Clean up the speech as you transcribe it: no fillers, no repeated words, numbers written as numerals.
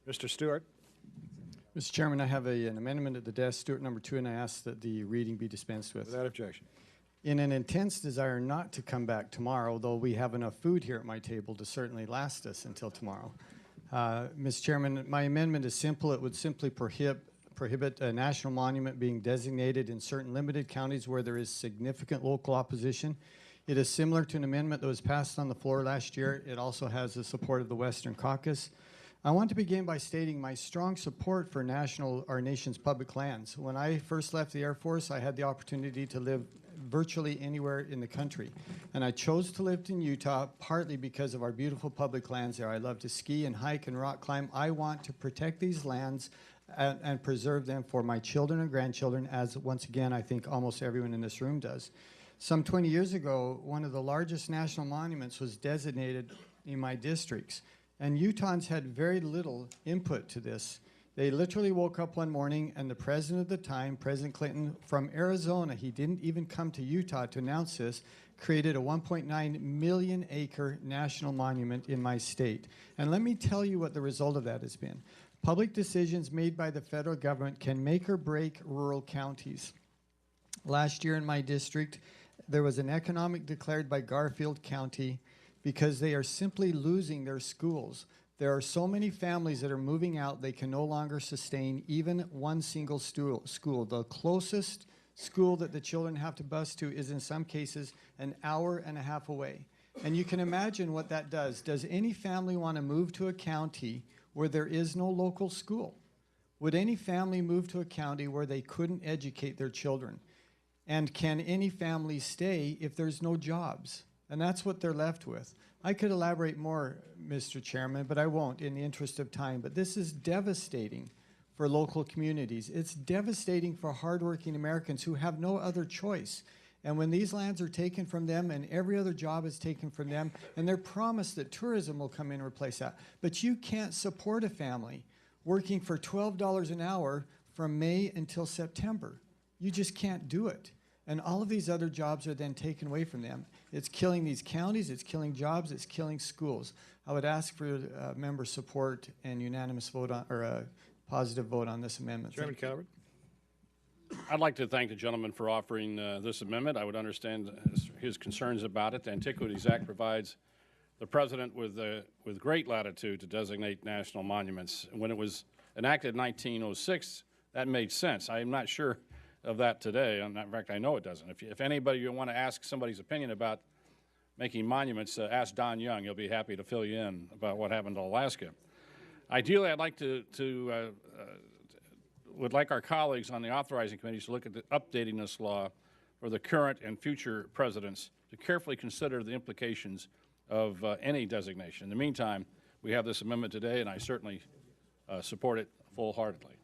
Mr. Stewart. Mr. Chairman, I have an amendment at the desk, Stewart number 2, and I ask that the reading be dispensed with. Without objection. In an intense desire not to come back tomorrow, though we have enough food here at my table to certainly last us until tomorrow, Mr. Chairman, my amendment is simple. It would simply prohibit a national monument being designated in certain limited counties where there is significant local opposition. It is similar to an amendment that was passed on the floor last year. It also has the support of the Western Caucus. I want to begin by stating my strong support for our nation's public lands. When I first left the Air Force, I had the opportunity to live virtually anywhere in the country. And I chose to live in Utah partly because of our beautiful public lands there. I love to ski and hike and rock climb. I want to protect these lands and preserve them for my children and grandchildren, as once again I think almost everyone in this room does. Some 20 years ago, one of the largest national monuments was designated in my districts. And Utahns had very little input to this. They literally woke up one morning and the president of the time, President Clinton, from Arizona, he didn't even come to Utah to announce this, created a 1.9 million acre national monument in my state. And let me tell you what the result of that has been. Public decisions made by the federal government can make or break rural counties. Last year in my district, there was an economic declared by Garfield County because they are simply losing their schools. There are so many families that are moving out, they can no longer sustain even one single school. The closest school that the children have to bus to is in some cases an hour and a half away. And you can imagine what that does. Does any family want to move to a county where there is no local school? Would any family move to a county where they couldn't educate their children? And can any family stay if there's no jobs? And that's what they're left with. I could elaborate more, Mr. Chairman, but I won't in the interest of time. But this is devastating for local communities. It's devastating for hardworking Americans who have no other choice. And when these lands are taken from them and every other job is taken from them, and they're promised that tourism will come in and replace that. But you can't support a family working for $12 an hour from May until September. You just can't do it. And all of these other jobs are then taken away from them. It's killing these counties, it's killing jobs, it's killing schools. I would ask for member support and unanimous vote on, or a positive vote on this amendment. Chairman Calvert. I'd like to thank the gentleman for offering this amendment. I would understand his concerns about it. The Antiquities Act provides the president with great latitude to designate national monuments. When it was enacted in 1906, that made sense. I am not sure of that today. In fact, I know it doesn't. If anybody you want to ask somebody's opinion about making monuments, ask Don Young. He'll be happy to fill you in about what happened to Alaska. Ideally, I'd like would like our colleagues on the authorizing committees to look at updating this law for the current and future presidents to carefully consider the implications of any designation. In the meantime, we have this amendment today, and I certainly support it full-heartedly.